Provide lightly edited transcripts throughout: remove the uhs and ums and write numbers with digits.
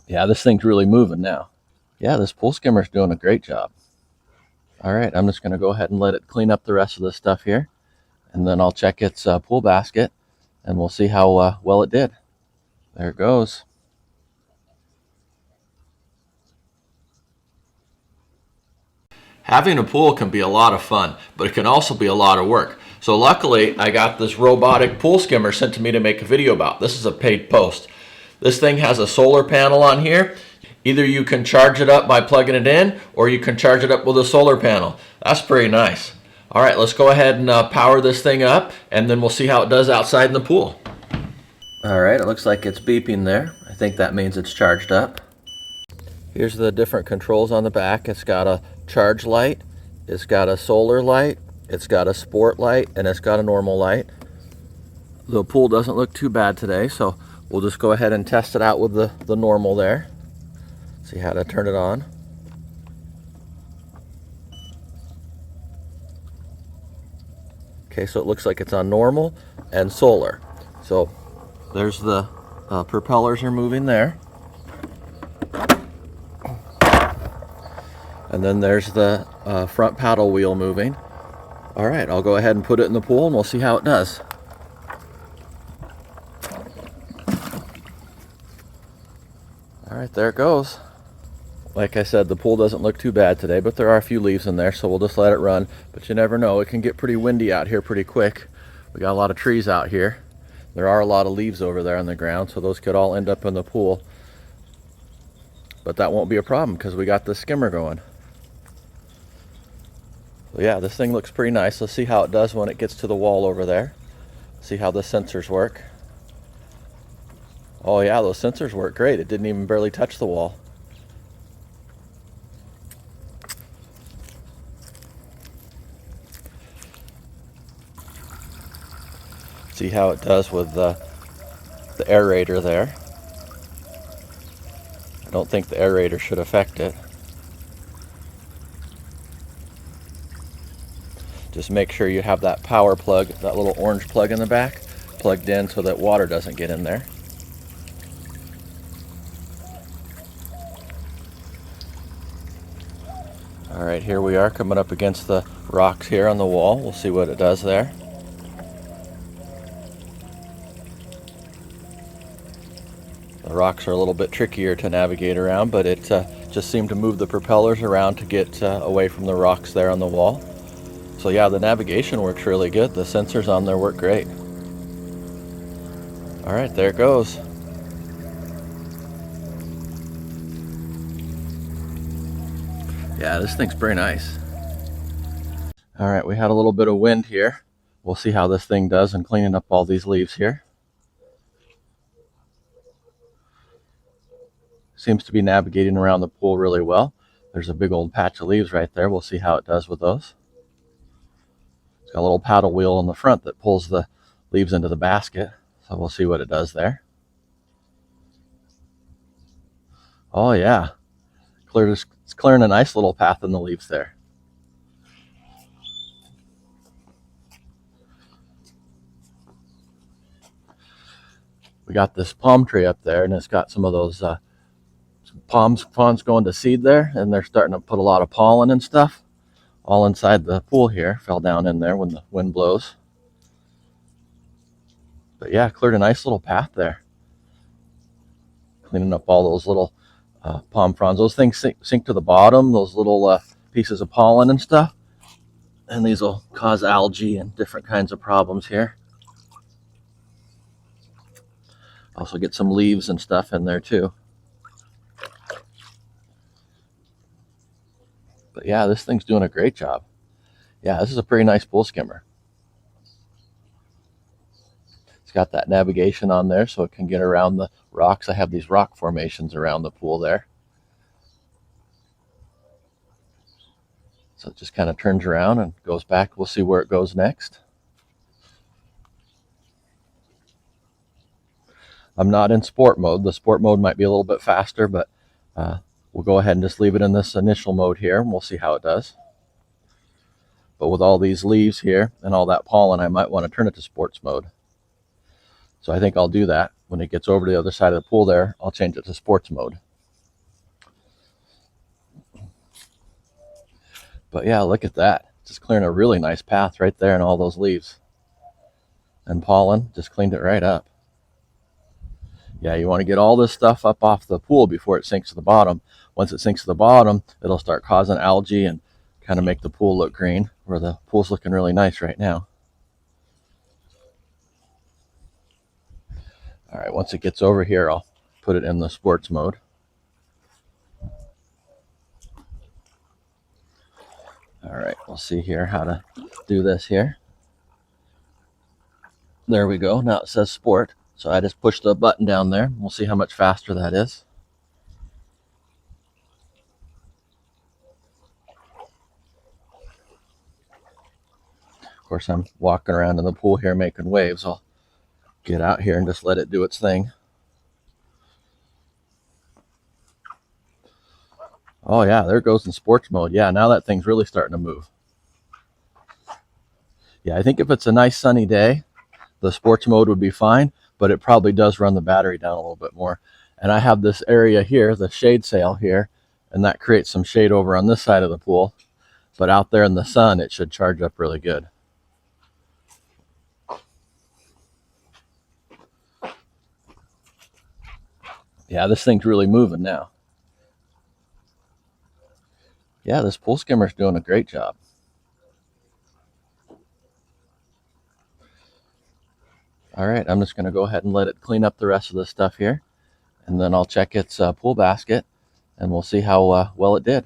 Yeah, this thing's really moving now. Yeah, this pool skimmer's doing a great job. All right, I'm just going to go ahead and let it clean up the rest of the stuff here, and then I'll check its pool basket, and we'll see how well it did. There it goes. Having a pool can be a lot of fun, but it can also be a lot of work. So luckily, I got this robotic pool skimmer sent to me to make a video about. This is a paid post. This thing has a solar panel on here. Either you can charge it up by plugging it in, or you can charge it up with a solar panel. That's pretty nice. All right, let's go ahead and power this thing up, and then we'll see how it does outside in the pool. All right, it looks like it's beeping there. I think that means it's charged up. Here's the different controls on the back. It's got a charge light, it's got a solar light, it's got a sport light, and it's got a normal light. The pool doesn't look too bad today, so we'll just go ahead and test it out with the normal there. See how to turn it on. Okay, so it looks like it's on normal and solar. So there's the propellers are moving there. And then there's the front paddle wheel moving. All right, I'll go ahead and put it in the pool and we'll see how it does. All right, there it goes. Like I said, the pool doesn't look too bad today, but there are a few leaves in there, so we'll just let it run. But you never know, it can get pretty windy out here pretty quick. We got a lot of trees out here. There are a lot of leaves over there on the ground, so those could all end up in the pool. But that won't be a problem because we got the skimmer going. So yeah, this thing looks pretty nice. Let's see how it does when it gets to the wall over there. See how the sensors work. Oh yeah, those sensors work great. It didn't even barely touch the wall. See how it does with the aerator there. I don't think the aerator should affect it. Just make sure you have that power plug, that little orange plug in the back, plugged in so that water doesn't get in there. All right, here we are coming up against the rocks here on the wall. We'll see what it does there. The rocks are a little bit trickier to navigate around, but it just seemed to move the propellers around to get away from the rocks there on the wall. So yeah, the navigation works really good. The sensors on there work great. All right, there it goes. Yeah, this thing's pretty nice. All right, we had a little bit of wind here. We'll see how this thing does in cleaning up all these leaves here. Seems to be navigating around the pool really well. There's a big old patch of leaves right there. We'll see how it does with those. It's got a little paddle wheel on the front that pulls the leaves into the basket. So we'll see what it does there. Oh yeah, it's clearing a nice little path in the leaves there. We got this palm tree up there, and it's got some of those palms going to seed there, and they're starting to put a lot of pollen and stuff all inside the pool here. Fell down in there when the wind blows. But yeah, cleared a nice little path there. Cleaning up all those little palm fronds. Those things sink to the bottom, those little pieces of pollen and stuff. And these will cause algae and different kinds of problems here. Also get some leaves and stuff in there too. But yeah, this thing's doing a great job. Yeah, this is a pretty nice pool skimmer. It's got that navigation on there so it can get around the rocks. I have these rock formations around the pool there. So it just kind of turns around and goes back. We'll see where it goes next. I'm not in sport mode. The sport mode might be a little bit faster, but we'll go ahead and just leave it in this initial mode here, and we'll see how it does. But with all these leaves here and all that pollen, I might want to turn it to sports mode. So I think I'll do that. When it gets over to the other side of the pool there, I'll change it to sports mode. But yeah, look at that. Just clearing a really nice path right there in all those leaves and pollen. Just cleaned it right up. Yeah, you want to get all this stuff up off the pool before it sinks to the bottom. Once it sinks to the bottom, it'll start causing algae and kind of make the pool look green, where the pool's looking really nice right now. All right, once it gets over here, I'll put it in the sports mode. All right, we'll see here how to do this here. There we go. Now it says sport. So I just push the button down there. We'll see how much faster that is. Of course, I'm walking around in the pool here making waves. I'll get out here and just let it do its thing. Oh yeah, there it goes in sports mode. Yeah, now that thing's really starting to move. Yeah, I think if it's a nice sunny day, the sports mode would be fine, but it probably does run the battery down a little bit more. And I have this area here, the shade sail here, and that creates some shade over on this side of the pool. But out there in the sun, it should charge up really good. Yeah, this thing's really moving now. Yeah, this pool skimmer's doing a great job. All right, I'm just going to go ahead and let it clean up the rest of the stuff here, and then I'll check its pool basket, and we'll see how well it did.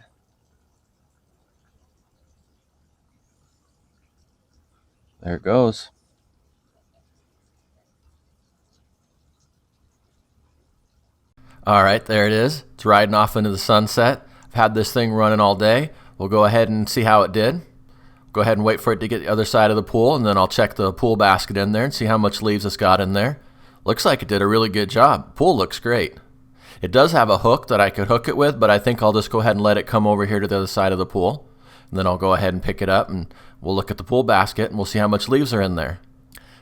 There it goes. All right, there it is. It's riding off into the sunset. I've had this thing running all day. We'll go ahead and see how it did. Go ahead and wait for it to get the other side of the pool, and then I'll check the pool basket in there and see how much leaves it's got in there. Looks like it did a really good job. Pool looks great. It does have a hook that I could hook it with, but I think I'll just go ahead and let it come over here to the other side of the pool. And then I'll go ahead and pick it up, and we'll look at the pool basket, and we'll see how much leaves are in there.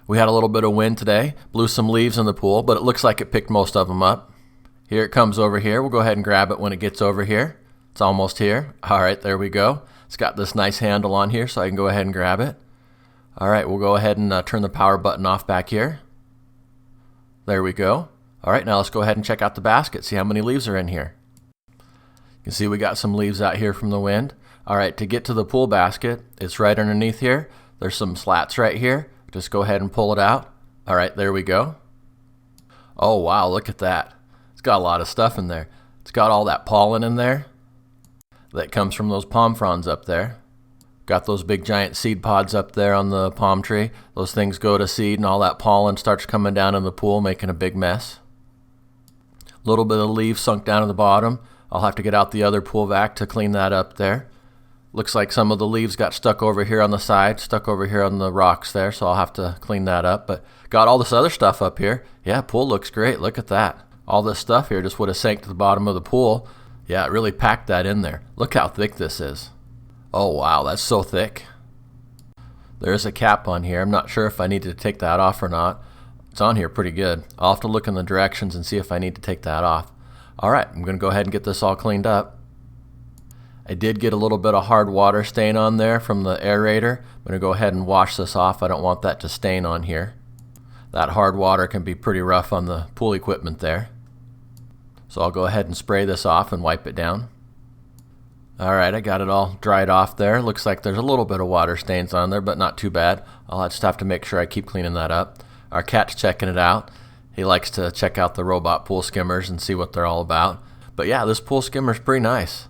We had a little bit of wind today, blew some leaves in the pool, but it looks like it picked most of them up. Here it comes over here. We'll go ahead and grab it when it gets over here. It's almost here. All right, there we go. It's got this nice handle on here, so I can go ahead and grab it. All right, we'll go ahead and turn the power button off back here. There we go. All right, now let's go ahead and check out the basket, see how many leaves are in here. You can see we got some leaves out here from the wind. All right, to get to the pool basket, it's right underneath here. There's some slats right here. Just go ahead and pull it out. All right, there we go. Oh, wow, look at that. It's got a lot of stuff in there. It's got all that pollen in there that comes from those palm fronds up there. Got those big giant seed pods up there on the palm tree. Those things go to seed and all that pollen starts coming down in the pool, making a big mess. A little bit of leaves sunk down at the bottom. I'll have to get out the other pool vac to clean that up there. Looks like some of the leaves got stuck over here on the side, stuck over here on the rocks there, so I'll have to clean that up. But got all this other stuff up here. Yeah, pool looks great. Look at that. All this stuff here just would have sank to the bottom of the pool. Yeah, it really packed that in there. Look how thick this is. Oh wow, that's so thick. There's a cap on here. I'm not sure if I need to take that off or not. It's on here pretty good. I'll have to look in the directions and see if I need to take that off. All right, I'm going to go ahead and get this all cleaned up. I did get a little bit of hard water stain on there from the aerator. I'm going to go ahead and wash this off. I don't want that to stain on here. That hard water can be pretty rough on the pool equipment there. So I'll go ahead and spray this off and wipe it down. All right, I got it all dried off there. Looks like there's a little bit of water stains on there, but not too bad. I'll just have to make sure I keep cleaning that up. Our cat's checking it out. He likes to check out the robot pool skimmers and see what they're all about. But yeah, this pool skimmer's pretty nice.